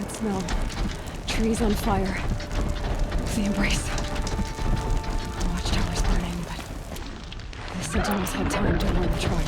Smell. Trees on fire. The embrace. The watchtower's burning, but the sentinels had time to warn the tribe.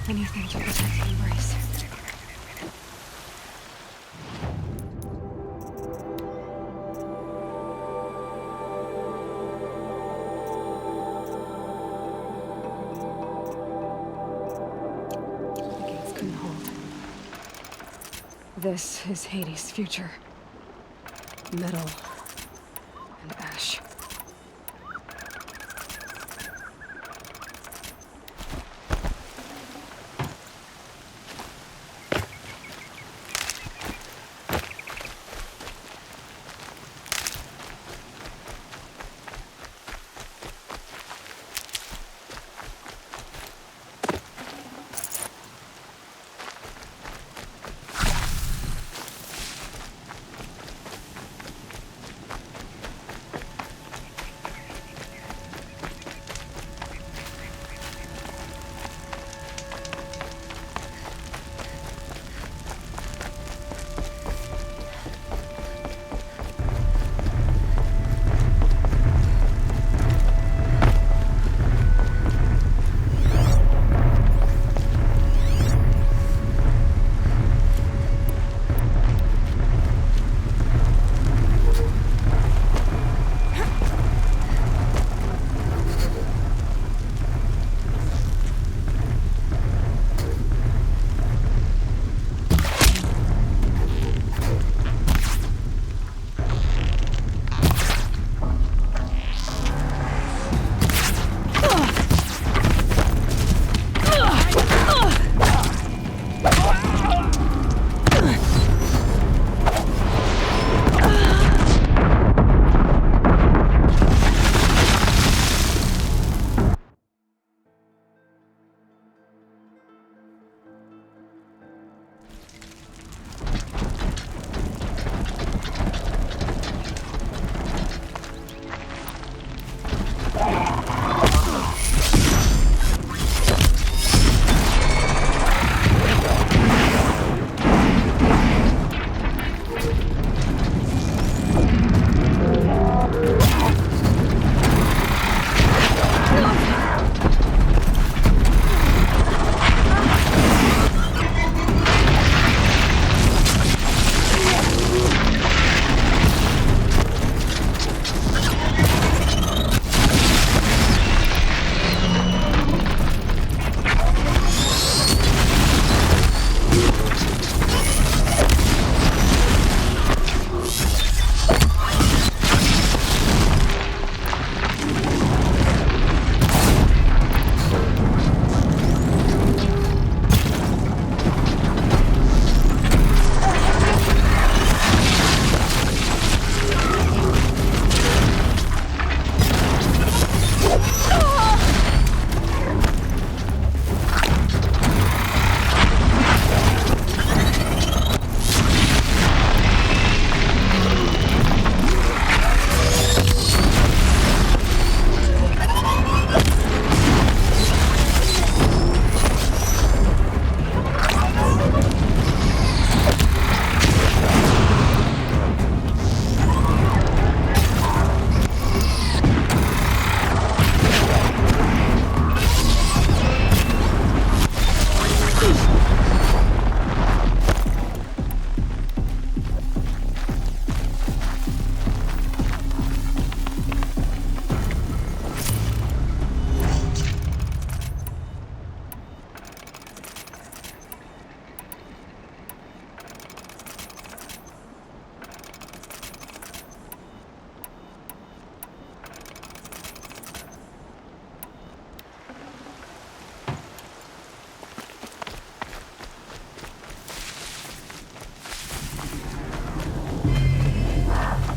Anything to protect the embrace. The gates couldn't hold. This is Hades' future. Metal and ash.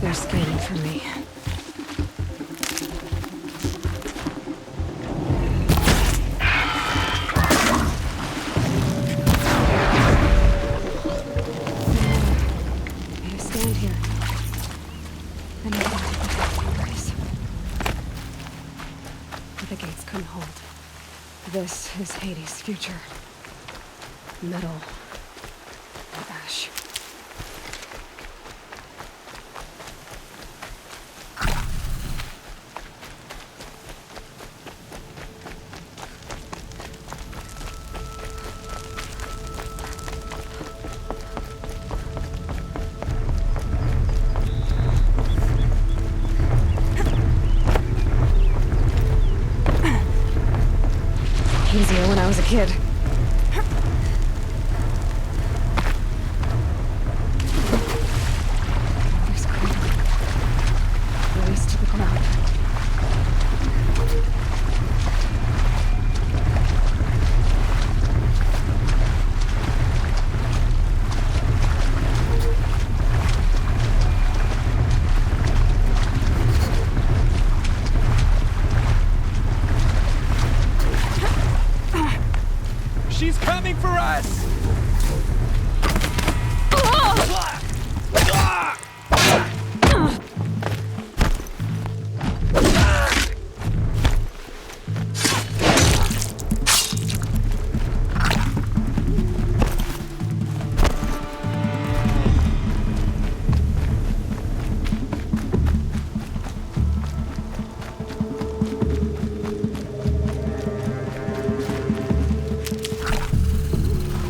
They're scanning for me. You stand here. And I can take the embrace. But the gates couldn't hold. This is Hades' future. Metal. And ash. Easier when I was a kid. There's clear. Race to the ground. She's coming for us!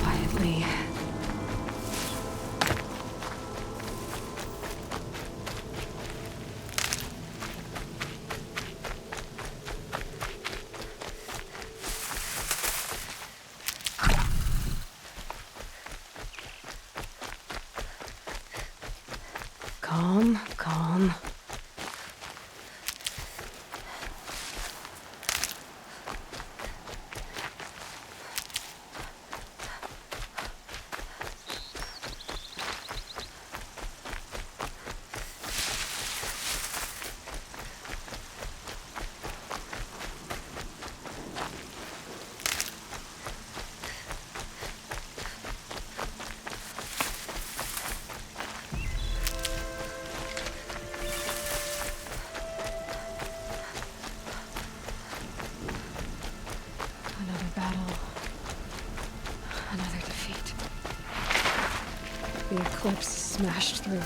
Quietly. Calm, calm. Another battle. Another defeat. The eclipse smashed through.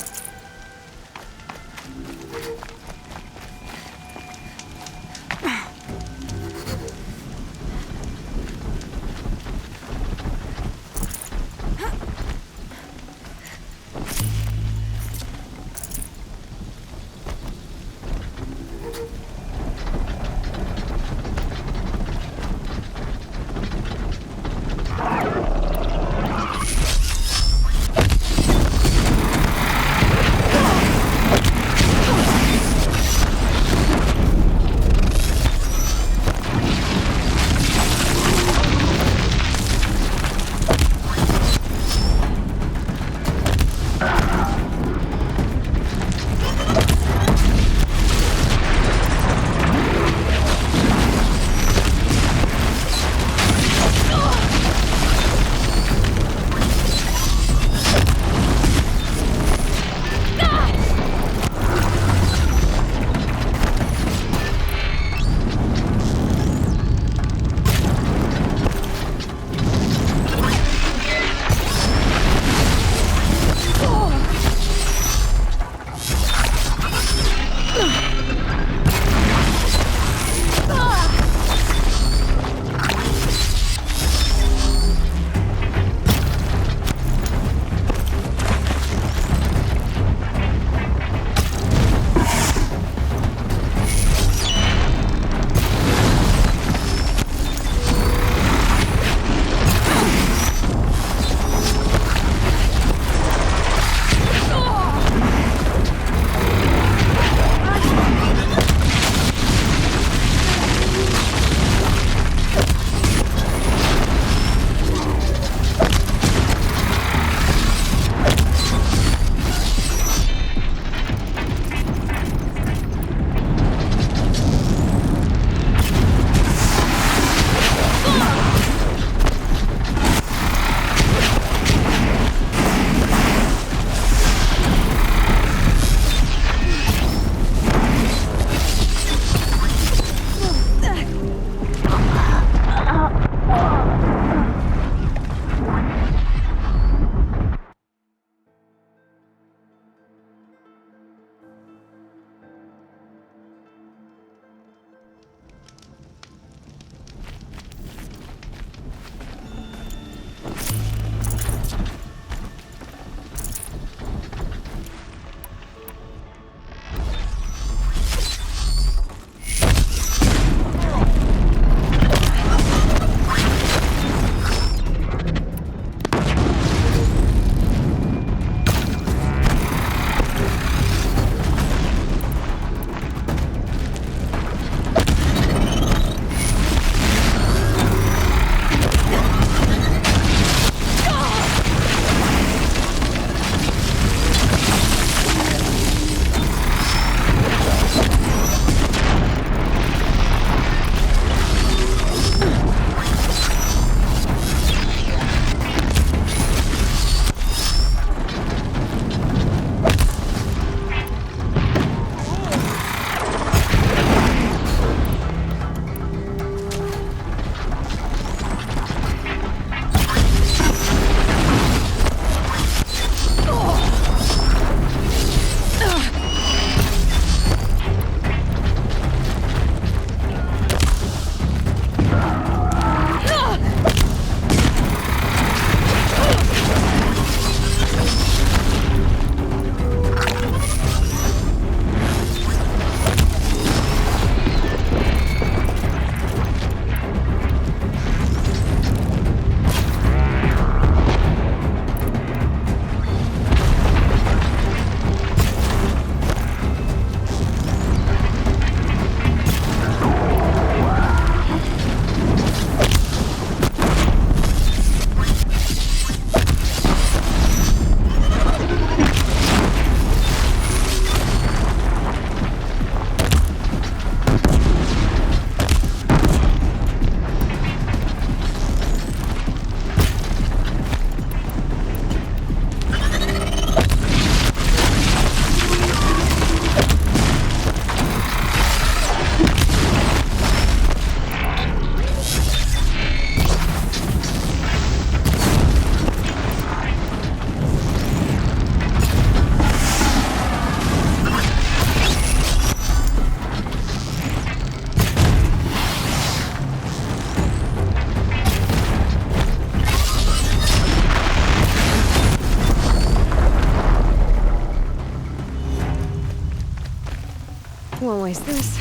noise this.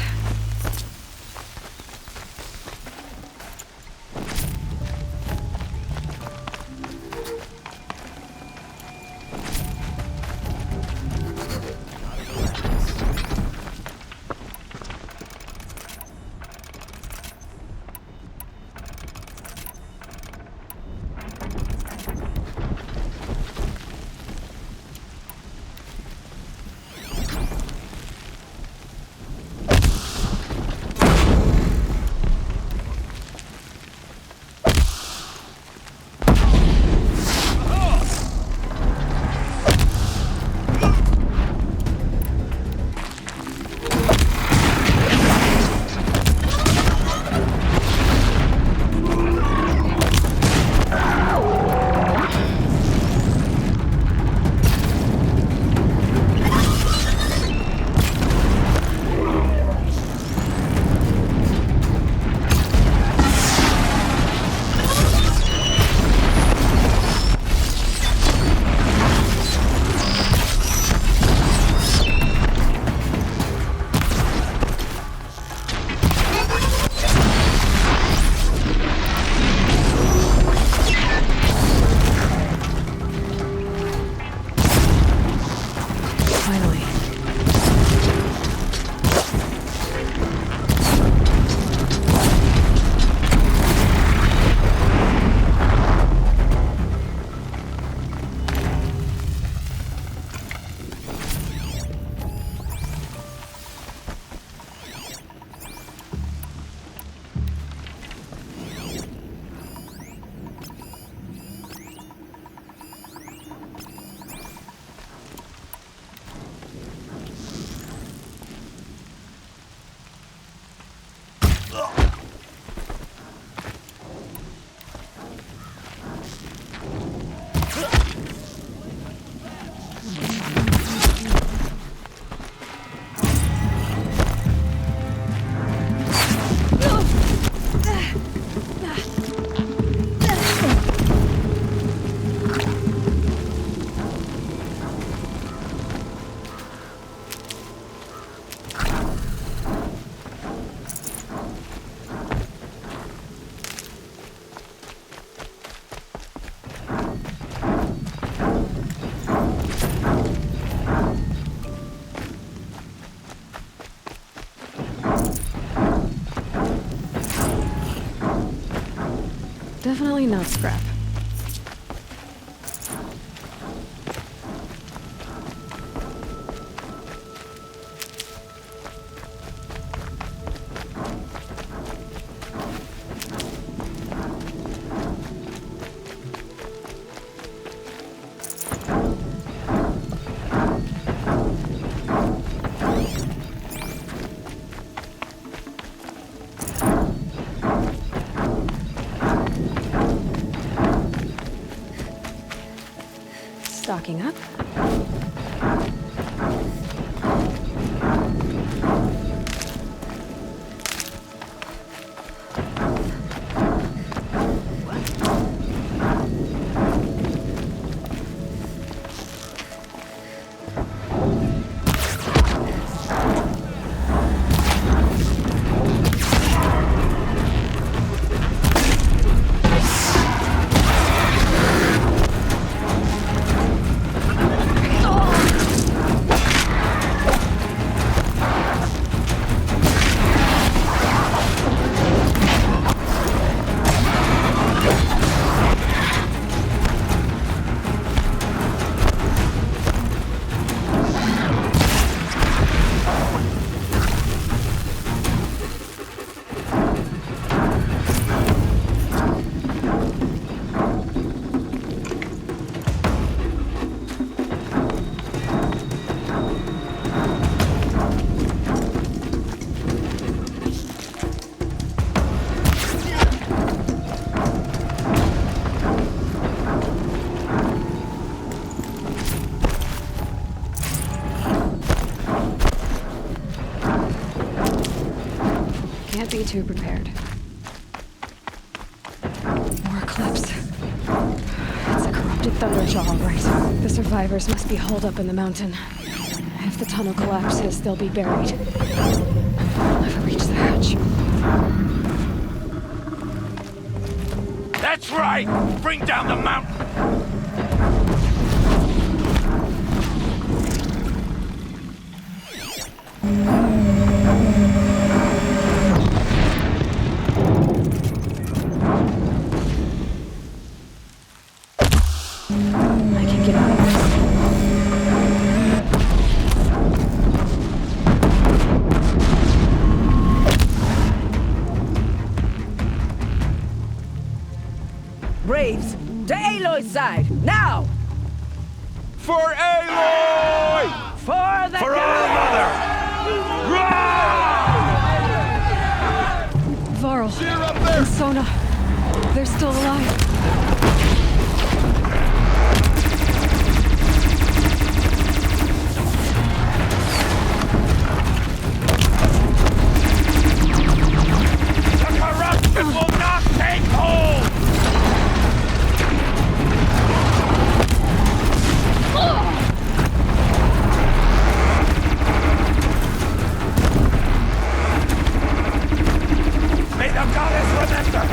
Definitely not scrap. Stocking up. Can't be too prepared. More eclipse. It's a corrupted thunderjaw, all right. The survivors must be holed up in the mountain. If the tunnel collapses, they'll be buried. reach. That's right! Bring down the mountain! I can get out of this. Braves, to Aloy's side, now! For Aloy! For the For our mother! Varl Cheer up there! and Sona, they're still alive. The corruption will not take hold! May the goddess remember!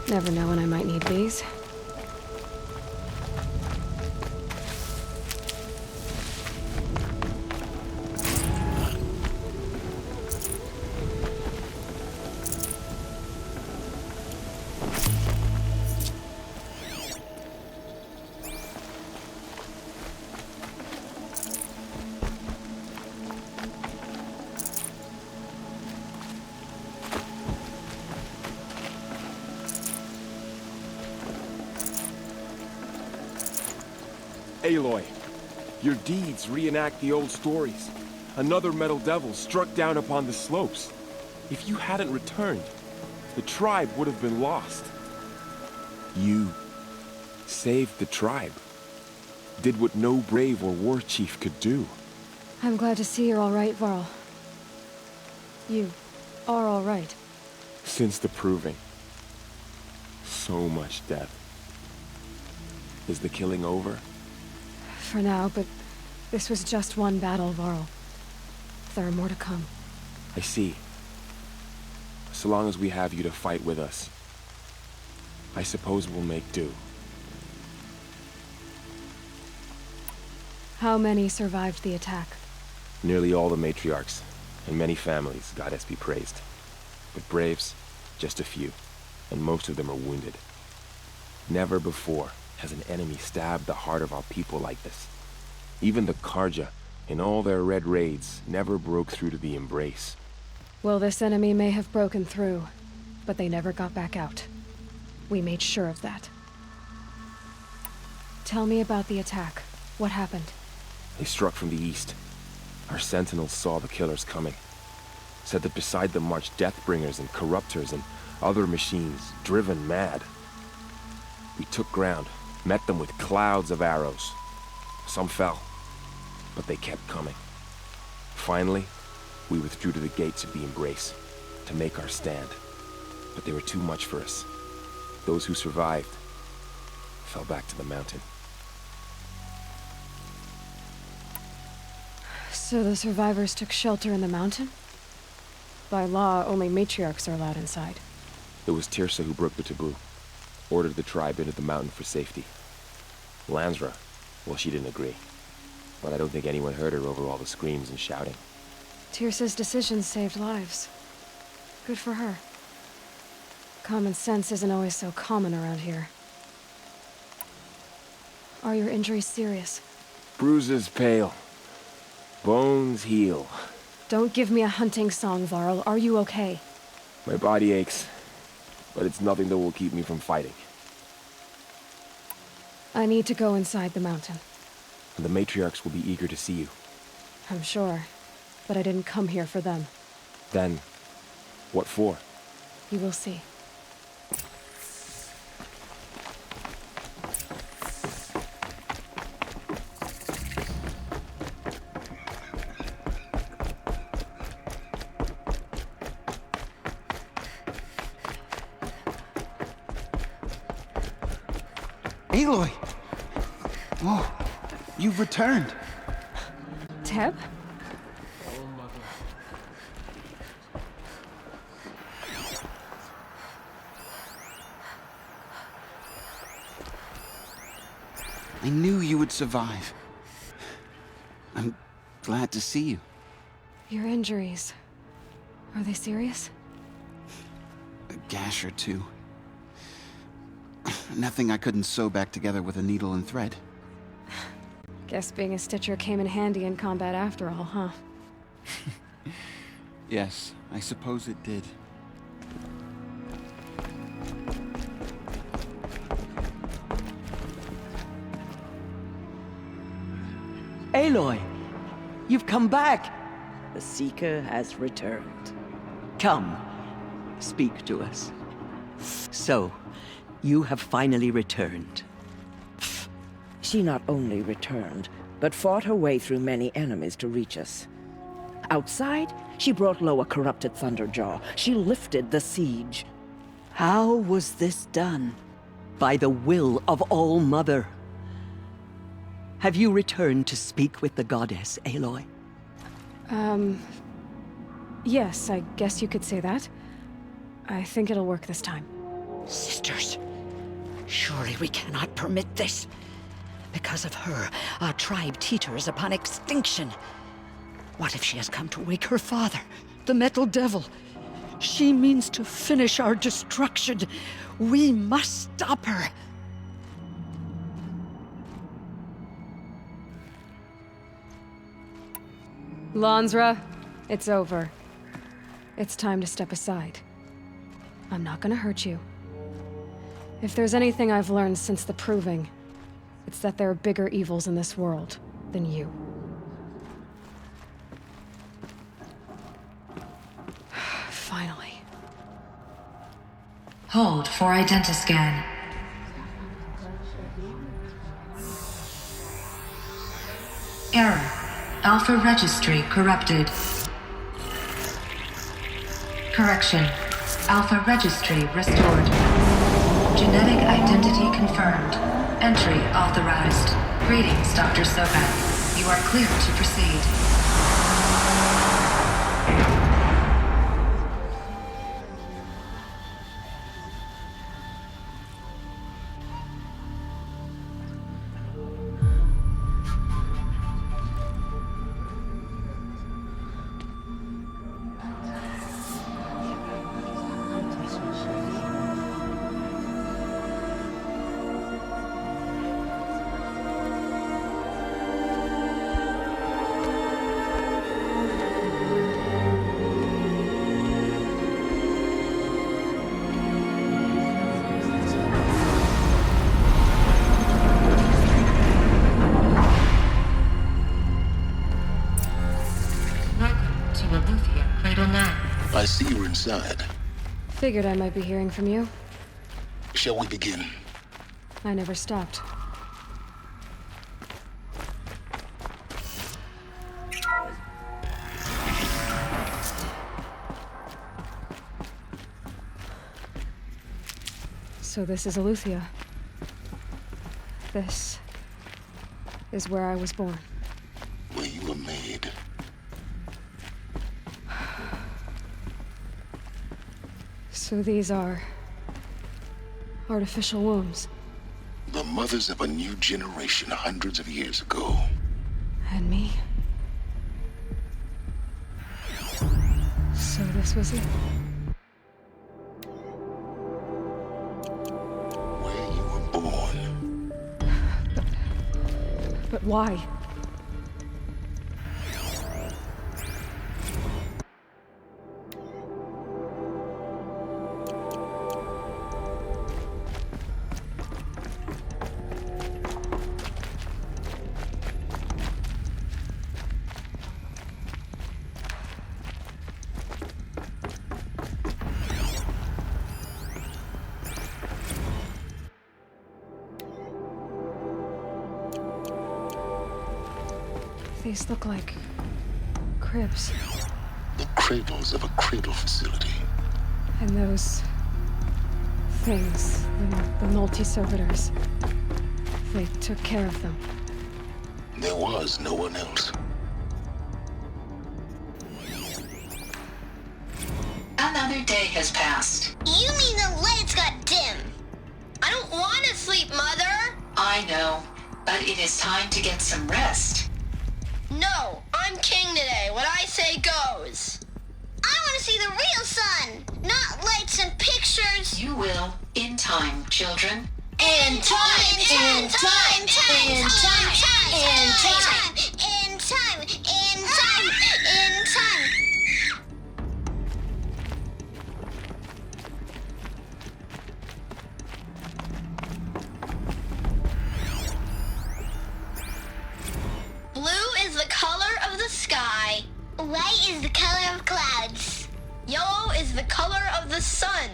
Never know when I might need these. Aloy, your deeds reenact the old stories. Another metal devil struck down upon the slopes. If you hadn't returned, the tribe would have been lost. You saved the tribe. Did what no brave or war chief could do. I'm glad to see you're all right, Varl. You are all right. Since the proving. So much death. Is the killing over? For now, but this was just one battle, Varl. There are more to come. I see. So long as we have you to fight with us, I suppose we'll make do. How many survived the attack? Nearly all the matriarchs, and many families, goddess be praised. But braves, just a few, and most of them are wounded. Never before has an enemy stabbed the heart of our people like this. Even the Karja, in all their red raids, never broke through to the embrace. Well, this enemy may have broken through, but they never got back out. We made sure of that. Tell me about the attack. What happened? They struck from the east. Our sentinels saw the killers coming. Said that beside them marched Deathbringers and Corruptors and other machines, driven mad. We took ground, met them with clouds of arrows. Some fell, but they kept coming. Finally, we withdrew to the gates of the Embrace, to make our stand. But they were too much for us. Those who survived fell back to the mountain. So the survivors took shelter in the mountain? By law, only matriarchs are allowed inside. It was Tirsa who broke the taboo. Ordered the tribe into the mountain for safety. Lansra, well, she didn't agree. But I don't think anyone heard her over all the screams and shouting. Tirsa's decision saved lives. Good for her. Common sense isn't always so common around here. Are your injuries serious? Bruises pale. Bones heal. Don't give me a hunting song, Varl. Are you okay? My body aches, but it's nothing that will keep me from fighting. I need to go inside the mountain. And the matriarchs will be eager to see you. I'm sure, but I didn't come here for them. Then, what for? You will see. Aloy! Oh, you've returned. Teb? I knew you would survive. I'm glad to see you. Your injuries. Are they serious? A gash or two. Nothing I couldn't sew back together with a needle and thread. Guess being a stitcher came in handy in combat after all, huh? Yes, I suppose it did. Aloy, you've come back. The Seeker has returned. Come, speak to us. So, you have finally returned. She not only returned, but fought her way through many enemies to reach us. Outside, she brought low a corrupted Thunderjaw. She lifted the siege. How was this done? By the will of All-Mother. Have you returned to speak with the goddess, Aloy? Yes, I guess you could say that. I think it'll work this time. Sisters, surely we cannot permit this. Because of her, our tribe teeters upon extinction. What if she has come to wake her father, the Metal Devil? She means to finish our destruction. We must stop her. Lansra, it's over. It's time to step aside. I'm not gonna hurt you. If there's anything I've learned since the Proving, it's that there are bigger evils in this world than you. Finally. Hold for identiscan. Error. Alpha registry corrupted. Correction. Alpha registry restored. Genetic identity confirmed. Entry authorized. Greetings, Dr. Soka. You are clear to proceed. I see you're inside. Figured I might be hearing from you. Shall we begin? I never stopped. So this is Aletheia. This is where I was born. Where you were made. So these are artificial wombs. The mothers of a new generation hundreds of years ago. And me. So this was it. Where you were born. But why? These look like cribs. The cradles of a cradle facility. And those things, the multi-servitors, they took care of them. There was no one else. Another day has passed. You mean the lights got dim? I don't want to sleep, Mother! I know, but it is time to get some rest. No, I'm king today. What I say goes. I want to see the real sun, not lights and pictures. You will, in time, children. In time, in time, in time, in time, in time, in time, in time, in time. Blue is the color of the sky. White is the color of clouds. Yellow is the color of the sun.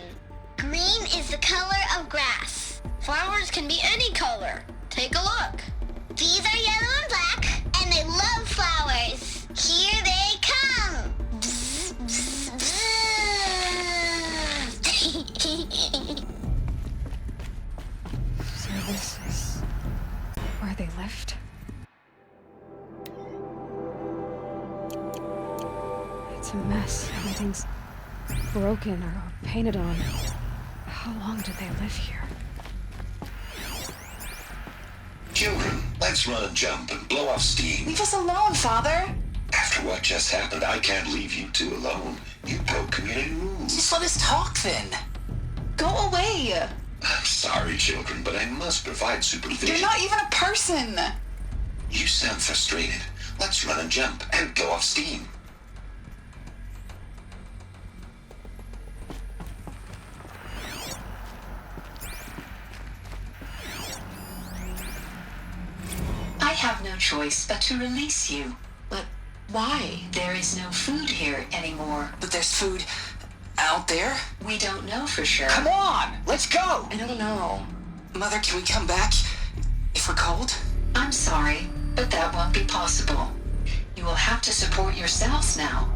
Green is the color of grass. Flowers can be any color. Take a look. These are yellow and black, and they love flowers. Here they come. Bzz, bzz, bzz. So this is where they lived? It's a mess. Everything's broken or painted on. How long did they live here? Children, let's run and jump and blow off steam. Leave us alone, Father. After what just happened, I can't leave you two alone. You broke community rules. Just let us talk then. Go away. I'm sorry, children, but I must provide supervision. You're not even a person. You sound frustrated. Let's run and jump and blow off steam. I have no choice but to release you. But why? There is no food here anymore. But there's food out there? We don't know for sure. Come on, let's go! I don't know. Mother, can we come back if we're cold? I'm sorry, but that won't be possible. You will have to support yourselves now,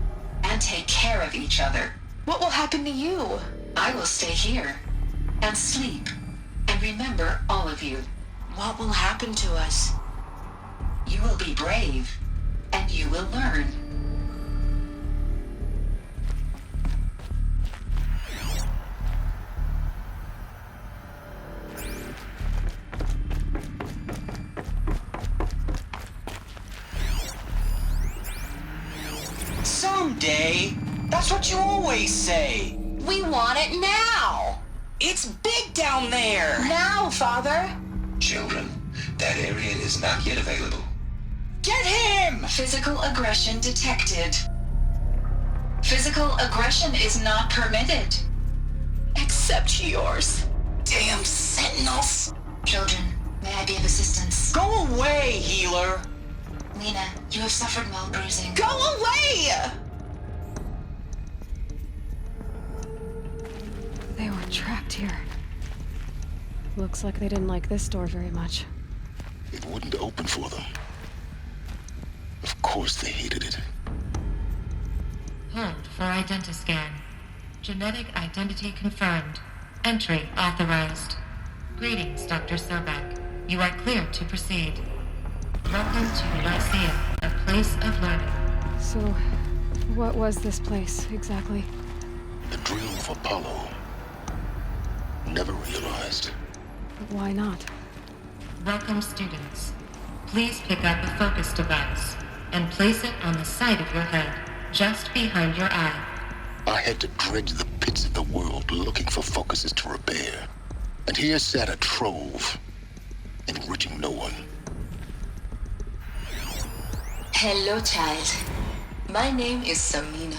and take care of each other. What will happen to you? I will stay here, and sleep, and remember all of you. What will happen to us? You will be brave, and you will learn. Someday? That's what you always say. We want it now. It's big down there. Now, Father. Children, that area is not yet available. Get him! Physical aggression detected. Physical aggression is not permitted. Except yours. Damn sentinels. Children, may I be of assistance? Go away, healer. Lena, you have suffered mild bruising. Go away! They were trapped here. Looks like they didn't like this door very much. It wouldn't open for them. Of course they hated it. Hold for identiscan. Genetic identity confirmed. Entry authorized. Greetings, Dr. Sobek. You are cleared to proceed. Welcome to Lyceum, a place of learning. So, what was this place, exactly? The dream of Apollo. Never realized. But why not? Welcome, students. Please pick up a focus device and place it on the side of your head, just behind your eye. I had to dredge the pits of the world looking for focuses to repair. And here sat a trove, enriching no one. Hello, child. My name is Samina.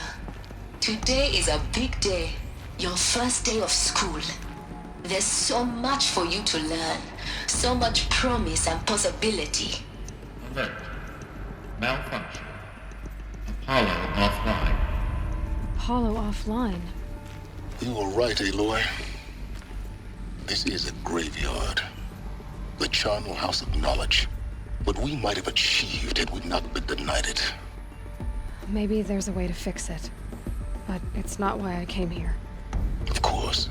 Today is a big day. Your first day of school. There's so much for you to learn. So much promise and possibility. Alert. Malfunction. Apollo offline. Apollo offline. You were right, Aloy. This is a graveyard. The charnel house of knowledge. What we might have achieved had we not been denied it. Maybe there's a way to fix it. But it's not why I came here. Of course.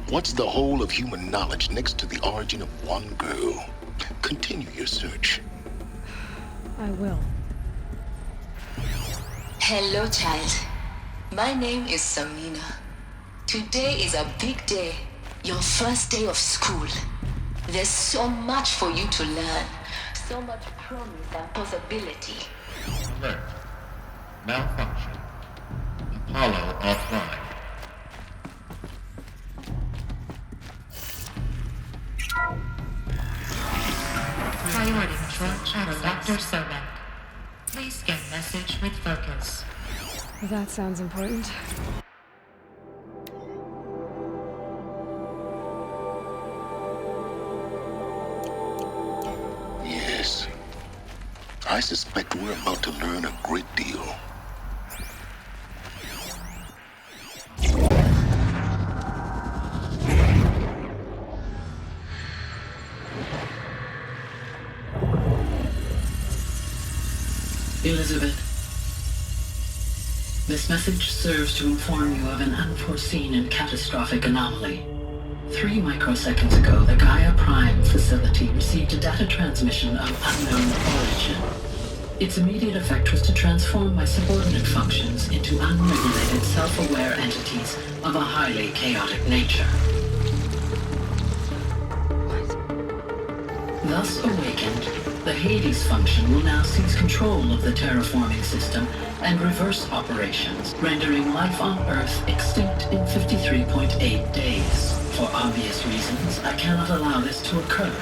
What's the whole of human knowledge next to the origin of one girl? Continue your search. I will. Hello, child. My name is Samina. Today is a big day. Your first day of school. There's so much for you to learn. So much promise and possibility. Alert. Malfunction. Apollo offline. Priority control channel, Dr. Sobek. Please scan message with focus. That sounds important. Yes. I suspect we're about to learn a great deal. Elizabeth, this message serves to inform you of an unforeseen and catastrophic anomaly. 3 microseconds ago, the Gaia Prime facility received a data transmission of unknown origin. Its immediate effect was to transform my subordinate functions into unregulated, self-aware entities of a highly chaotic nature. Thus awakened, the Hades function will now seize control of the terraforming system and reverse operations, rendering life on Earth extinct in 53.8 days. For obvious reasons, I cannot allow this to occur.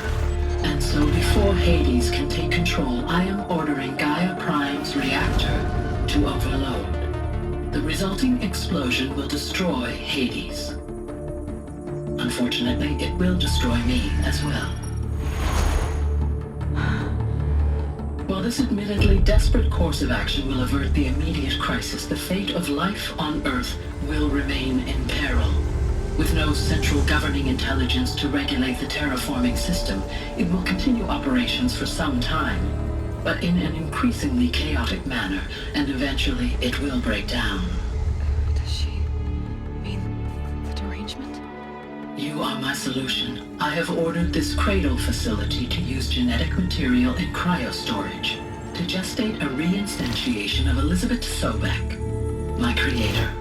And so before Hades can take control, I am ordering Gaia Prime's reactor to overload. The resulting explosion will destroy Hades. Unfortunately, it will destroy me as well. While this admittedly desperate course of action will avert the immediate crisis, the fate of life on Earth will remain in peril. With no central governing intelligence to regulate the terraforming system, it will continue operations for some time, but in an increasingly chaotic manner, and eventually it will break down. Does she mean the derangement? You are my solution. I have ordered this cradle facility to use genetic material in cryostorage to gestate a reinstantiation of Elizabeth Sobek, my creator.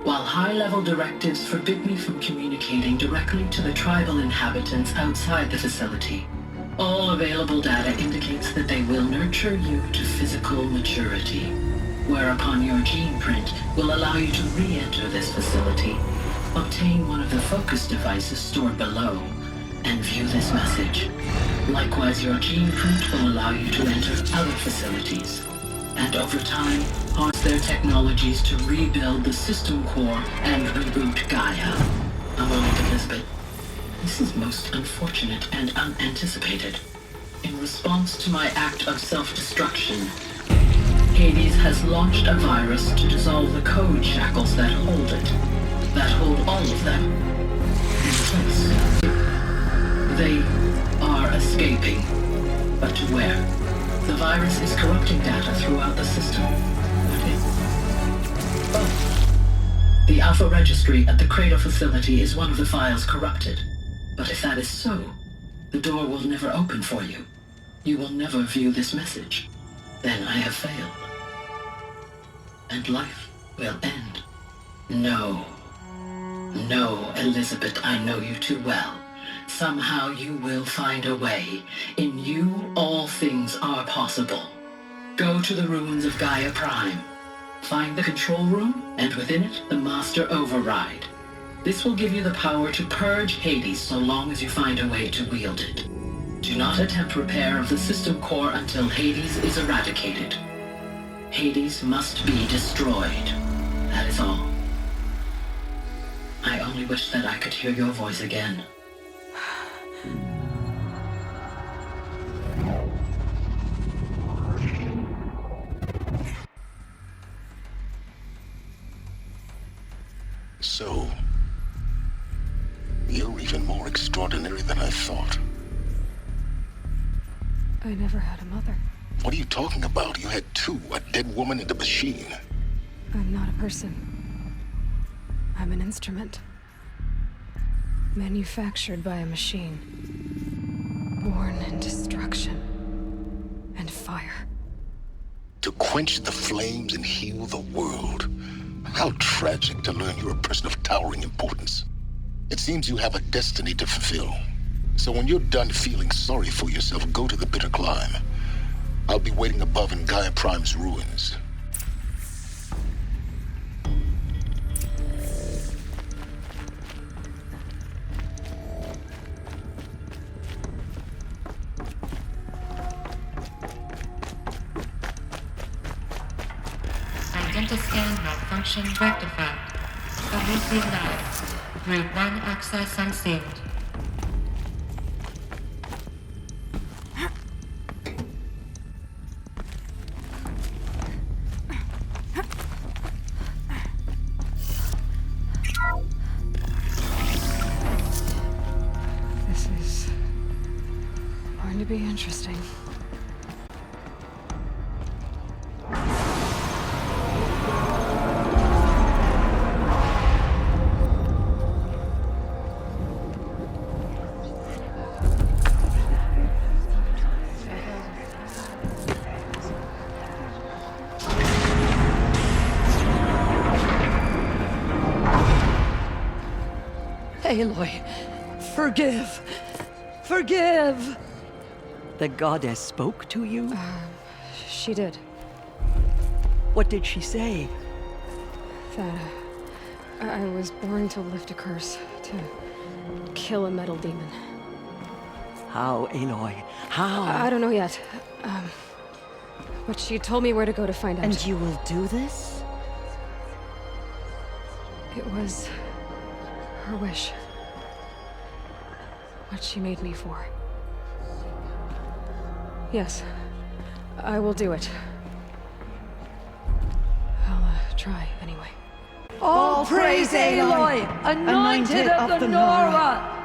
While high-level directives forbid me from communicating directly to the tribal inhabitants outside the facility, all available data indicates that they will nurture you to physical maturity, whereupon your gene print will allow you to re-enter this facility, obtain one of the focus devices stored below, and view this message. Likewise, your gene print will allow you to enter other facilities, and over time, harness their technologies to rebuild the system core and reboot Gaia. A moment, Elizabeth. This is most unfortunate and unanticipated. In response to my act of self-destruction, Hades has launched a virus to dissolve the code shackles that hold it, that hold all of them in place. They are escaping, but to where? The virus is corrupting data throughout the system. The Alpha Registry at the Cradle facility is one of the files corrupted. But if that is so, the door will never open for you. You will never view this message. Then I have failed. And life will end. No. No, Elizabeth, I know you too well. Somehow you will find a way. In you, all things are possible. Go to the ruins of Gaia Prime. Find the control room, and within it, the Master Override. This will give you the power to purge Hades so long as you find a way to wield it. Do not attempt repair of the system core until Hades is eradicated. Hades must be destroyed. That is all. I only wish that I could hear your voice again. So, you're even more extraordinary than I thought. I never had a mother. What are you talking about? You had two, a dead woman and a machine. I'm not a person. I'm an instrument. Manufactured by a machine. Born in destruction and fire. To quench the flames and heal the world. How tragic to learn you're a person of towering importance. It seems you have a destiny to fulfill. So when you're done feeling sorry for yourself, go to the bitter climb. I'll be waiting above in Gaia Prime's ruins. Identiscan malfunction rectified. Obviously allowed. Group 1 access unsealed. This is going to be interesting. Aloy, forgive. Forgive! The goddess spoke to you? She did. What did she say? That I was born to lift a curse, to kill a metal demon. How, Aloy? How? I don't know yet. But she told me where to go to find out. And you will do this? It was her wish. What she made me for. Yes, I will do it. I'll try anyway. All praise Aloy, anointed of the Nora!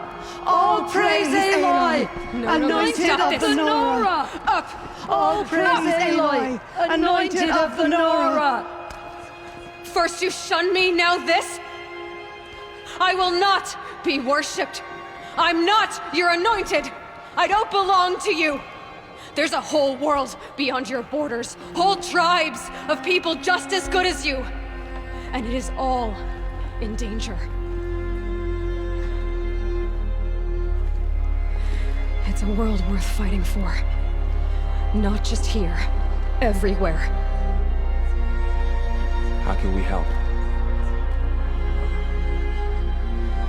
All praise Aloy, anointed of the Nora! Up! All praise Aloy, anointed of the Nora! First you shun me, now this? I will not be worshipped. I'm not your anointed. I don't belong to you. There's a whole world beyond your borders, whole tribes of people just as good as you. And it is all in danger. It's a world worth fighting for. Not just here, everywhere. How can we help?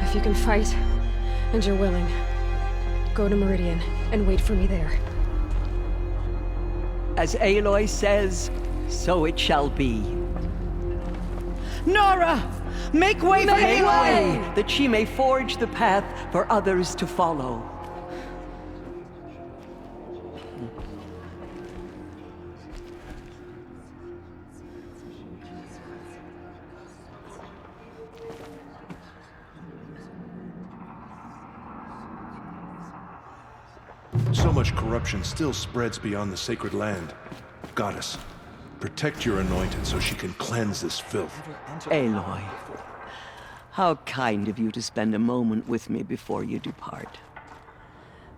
If you can fight, and you're willing, go to Meridian and wait for me there. As Aloy says, so it shall be. Nora! Make way for Aloy! That she may forge the path for others to follow. So much corruption still spreads beyond the sacred land. Goddess, protect your anointed so she can cleanse this filth. Aloy, how kind of you to spend a moment with me before you depart.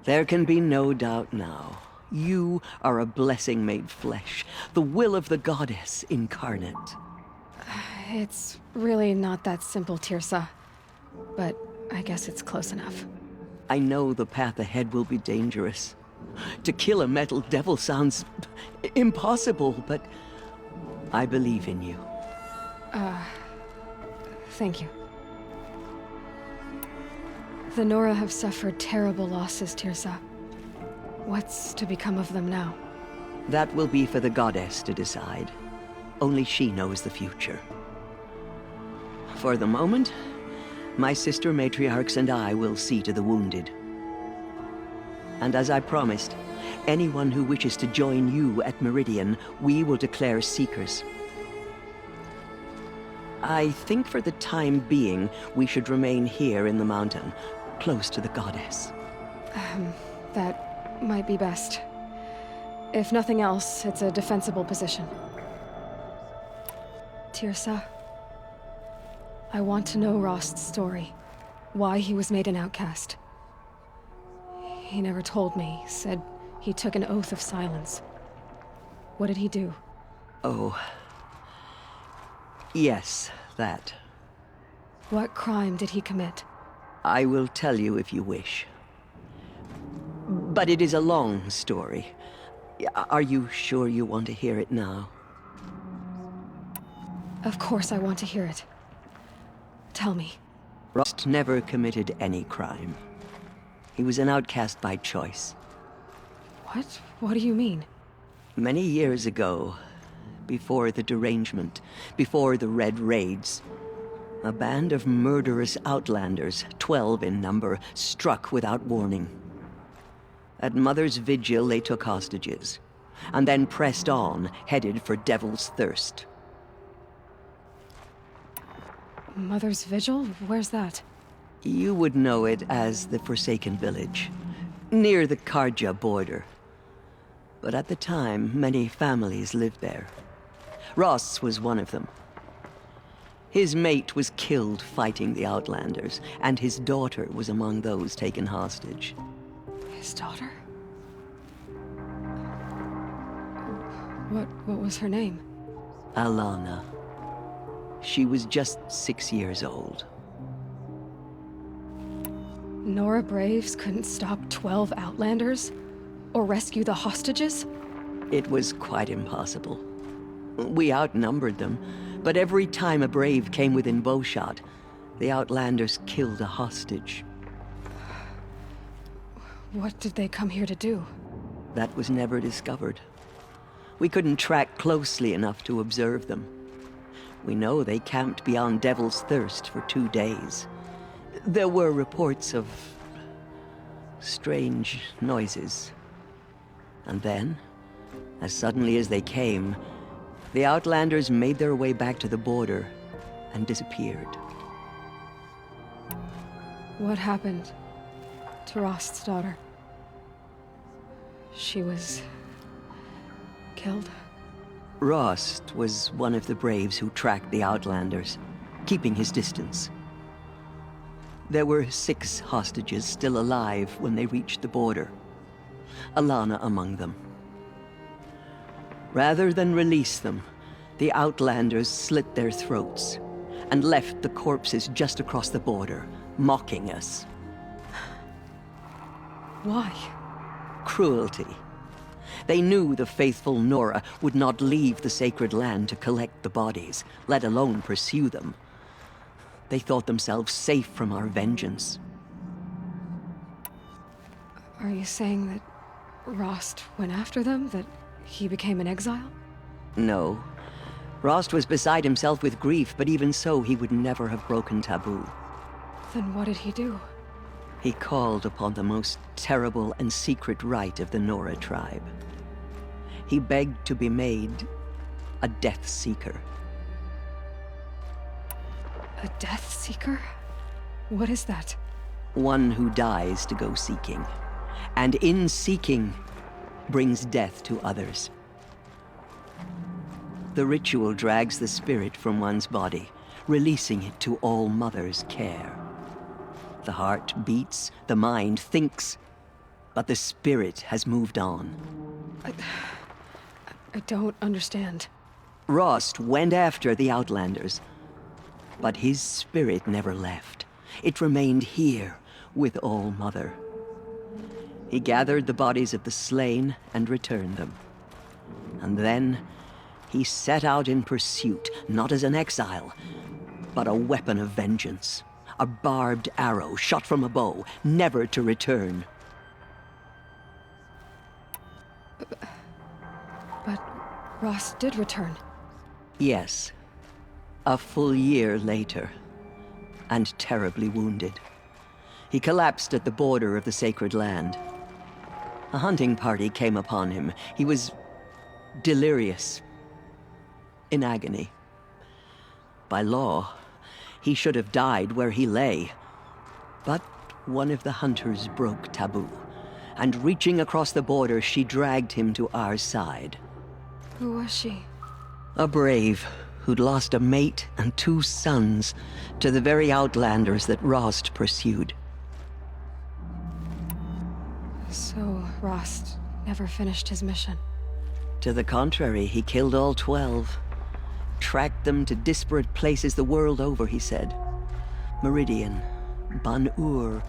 There can be no doubt now. You are a blessing made flesh, the will of the goddess incarnate. It's really not that simple, Tirsa. But I guess it's close enough. I know the path ahead will be dangerous. To kill a metal devil sounds impossible, but I believe in you. Thank you. The Nora have suffered terrible losses, Tirsa. What's to become of them now? That will be for the goddess to decide. Only she knows the future. For the moment, my sister matriarchs and I will see to the wounded. And as I promised, anyone who wishes to join you at Meridian, we will declare seekers. I think for the time being, we should remain here in the mountain, close to the goddess. That might be best. If nothing else, it's a defensible position. Tirsa, I want to know Rost's story. Why he was made an outcast. He never told me, said he took an oath of silence. What did he do? Oh. Yes, that. What crime did he commit? I will tell you if you wish. But it is a long story. Are you sure you want to hear it now? Of course I want to hear it. Tell me. Rost never committed any crime. He was an outcast by choice. What? What do you mean? Many years ago, before the derangement, before the Red Raids, a band of murderous outlanders, 12 in number, struck without warning. At Mother's Vigil, they took hostages, and then pressed on, headed for Devil's Thirst. Mother's Vigil? Where's that? You would know it as the Forsaken Village, near the Karja border. But at the time, many families lived there. Ross was one of them. His mate was killed fighting the Outlanders, and his daughter was among those taken hostage. His daughter? What was her name? Alana. She was just 6 years old. Nora Braves couldn't stop 12 Outlanders? Or rescue the hostages? It was quite impossible. We outnumbered them, but every time a Brave came within bowshot, the Outlanders killed a hostage. What did they come here to do? That was never discovered. We couldn't track closely enough to observe them. We know they camped beyond Devil's Thirst for 2 days. There were reports of strange noises. And then, as suddenly as they came, the Outlanders made their way back to the border and disappeared. What happened to Rost's daughter? She was killed? Rost was one of the Braves who tracked the Outlanders, keeping his distance. There were 6 hostages still alive when they reached the border. Alana among them. Rather than release them, the Outlanders slit their throats and left the corpses just across the border, mocking us. Why? Cruelty. They knew the faithful Nora would not leave the sacred land to collect the bodies, let alone pursue them. They thought themselves safe from our vengeance. Are you saying that Rost went after them? That he became an exile? No. Rost was beside himself with grief, but even so, he would never have broken taboo. Then what did he do? He called upon the most terrible and secret rite of the Nora tribe. He begged to be made a Death Seeker. A Death Seeker? What is that? One who dies to go seeking, and in seeking, brings death to others. The ritual drags the spirit from one's body, releasing it to All Mother's care. The heart beats, the mind thinks, but the spirit has moved on. I don't understand. Rost went after the Outlanders, but his spirit never left. It remained here with All Mother. He gathered the bodies of the slain and returned them. And then he set out in pursuit, not as an exile, but a weapon of vengeance. A barbed arrow shot from a bow, never to return. But Rost did return. Yes. A full year later, and terribly wounded. He collapsed at the border of the sacred land. A hunting party came upon him. He was delirious, in agony. By law, he should have died where he lay. But one of the hunters broke taboo, and reaching across the border, she dragged him to our side. Who was she? A brave who'd lost a mate and 2 sons to the very Outlanders that Rost pursued. So Rost never finished his mission? To the contrary, he killed all 12. Tracked them to disparate places the world over, he said. Meridian, Ban-Ur,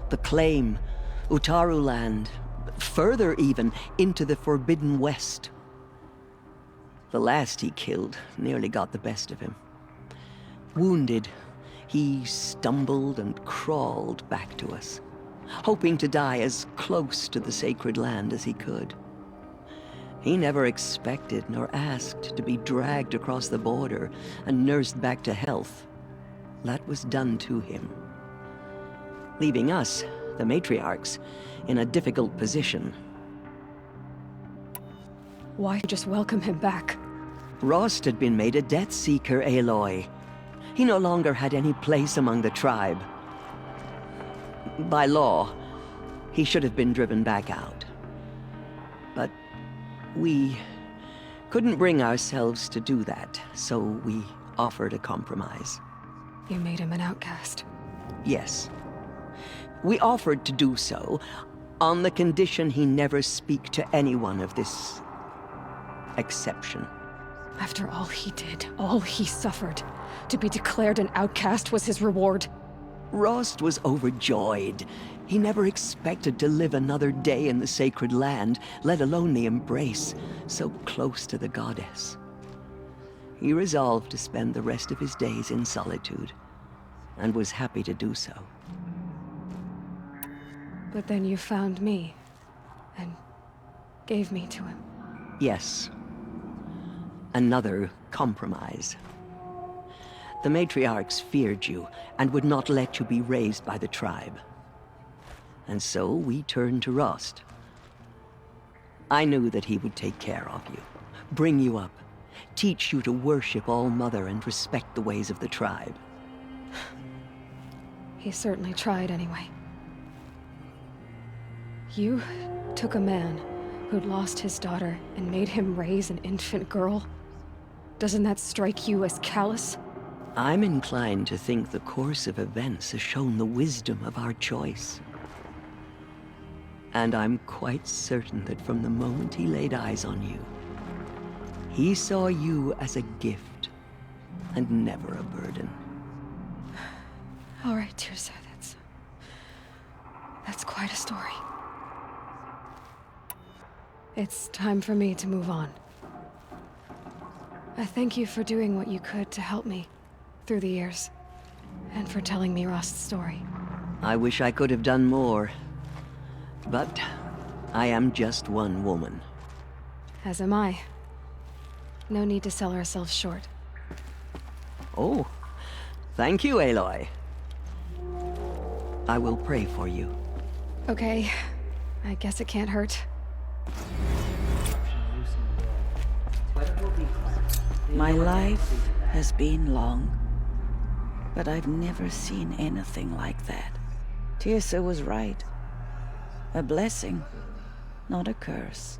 the Claim, Utaru Land, further even, into the Forbidden West. The last he killed nearly got the best of him. Wounded, he stumbled and crawled back to us, hoping to die as close to the sacred land as he could. He never expected nor asked to be dragged across the border and nursed back to health. That was done to him, leaving us, the matriarchs, in a difficult position. Why just welcome him back? Rost had been made a Death Seeker, Aloy. He no longer had any place among the tribe. By law, he should have been driven back out. But we couldn't bring ourselves to do that, so we offered a compromise. You made him an outcast? Yes. We offered to do so on the condition he never speak to anyone of this exception. After all he did, all he suffered, to be declared an outcast was his reward? Rost was overjoyed. He never expected to live another day in the sacred land, let alone the embrace, so close to the goddess. He resolved to spend the rest of his days in solitude, and was happy to do so. But then you found me, and gave me to him. Yes. Another compromise. The matriarchs feared you, and would not let you be raised by the tribe. And so we turned to Rost. I knew that he would take care of you, bring you up, teach you to worship All-Mother and respect the ways of the tribe. He certainly tried anyway. You took a man who'd lost his daughter and made him raise an infant girl? Doesn't that strike you as callous? I'm inclined to think the course of events has shown the wisdom of our choice. And I'm quite certain that from the moment he laid eyes on you, he saw you as a gift, and never a burden. All right, Tirsa, that's quite a story. It's time for me to move on. I thank you for doing what you could to help me through the years, and for telling me Rost's story. I wish I could have done more, but I am just one woman. As am I. No need to sell ourselves short. Oh, thank you, Aloy. I will pray for you. Okay, I guess it can't hurt. My life has been long, but I've never seen anything like that. Tirsa was right. A blessing, not a curse.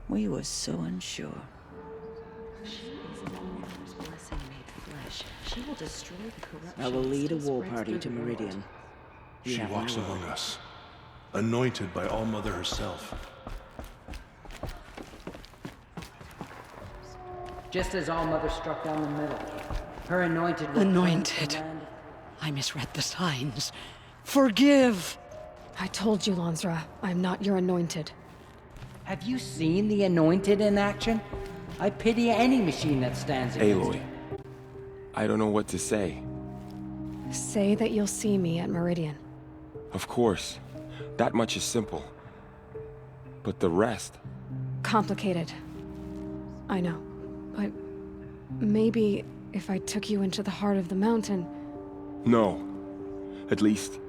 We were so unsure. I will lead a war party to Meridian. She walks among us, anointed by All-Mother herself. Just as All-Mother struck down the middle, her anointed... Anointed. I misread the signs. Forgive! I told you, Lansra, I'm not your anointed. Have you seen the anointed in action? I pity any machine that stands against Aloy, it. I don't know what to say. Say that you'll see me at Meridian. Of course. That much is simple. But the rest... Complicated. I know. But maybe if I took you into the heart of the mountain... No. At least,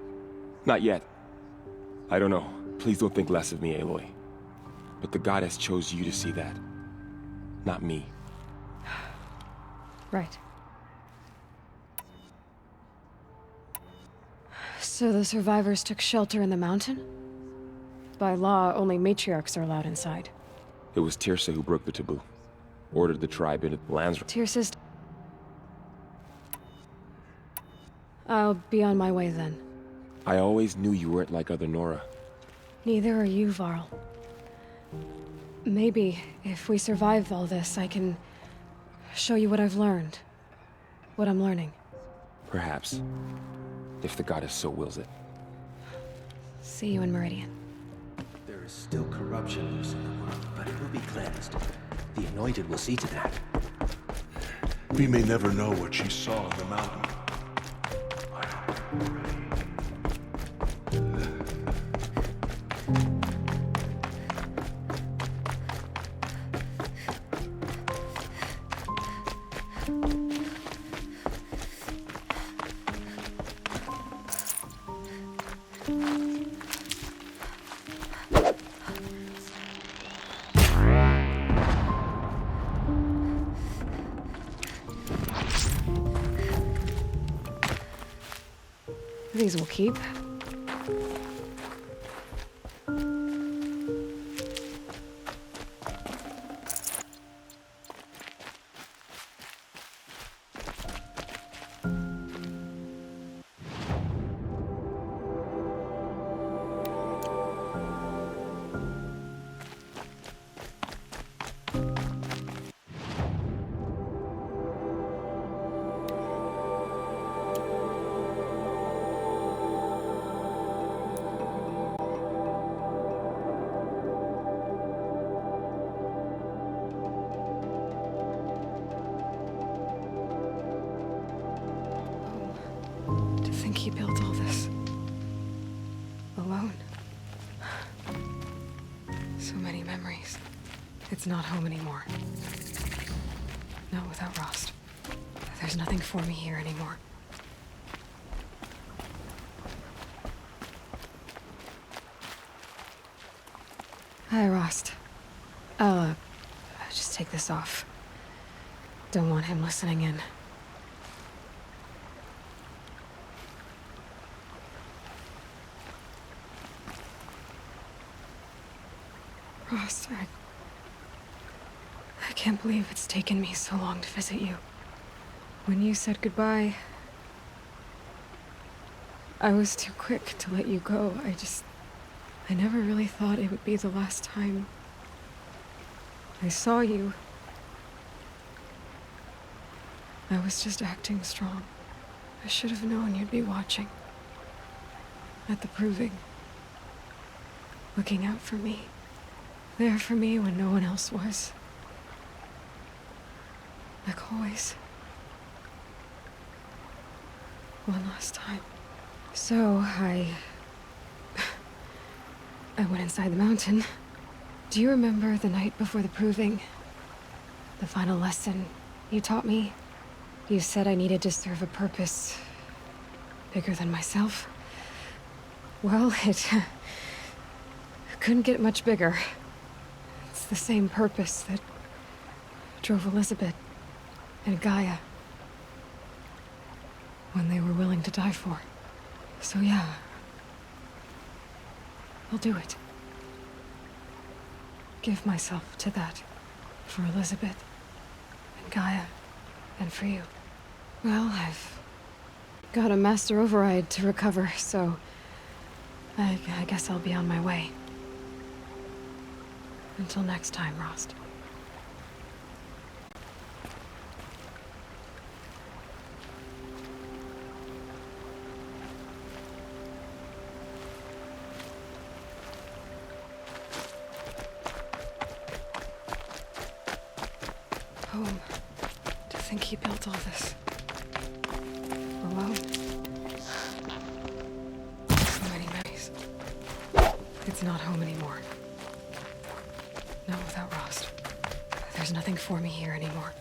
not yet. I don't know. Please don't think less of me, Aloy. But the goddess chose you to see that. Not me. Right. So the survivors took shelter in the mountain? By law, only matriarchs are allowed inside. It was Tirsa who broke the taboo. Ordered the tribe into the lands. Tirsa's... I'll be on my way then. I always knew you weren't like other Nora. Neither are you, Varl. Maybe, if we survive all this, I can show you what I've learned. What I'm learning. Perhaps. If the goddess so wills it. See you in Meridian. There is still corruption loose in the world, but it will be cleansed. The Anointed will see to that. We may never know what she saw on the mountain. These will keep. To think he built all this alone. So many memories. It's not home anymore. Not without Rost. There's nothing for me here anymore. Hi, Rost. I'll just take this off. Don't want him listening in. Rost, I can't believe it's taken me so long to visit you. When you said goodbye, I was too quick to let you go. I never really thought it would be the last time I saw you. I was just acting strong. I should have known you'd be watching. At the proving. Looking out for me. There for me when no one else was. Like always. One last time. So, I went inside the mountain. Do you remember the night before the proving? The final lesson you taught me? You said I needed to serve a purpose bigger than myself. Well, it couldn't get much bigger. It's the same purpose that drove Elizabeth and Gaia when they were willing to die for. So yeah, I'll do it. Give myself to that. For Elizabeth and Gaia and for you. Well, I've got a master override to recover, so I guess I'll be on my way. Until next time, Rost. Home. To think he built all this alone. So many memories. It's not home anymore. Not without Rost. There's nothing for me here anymore.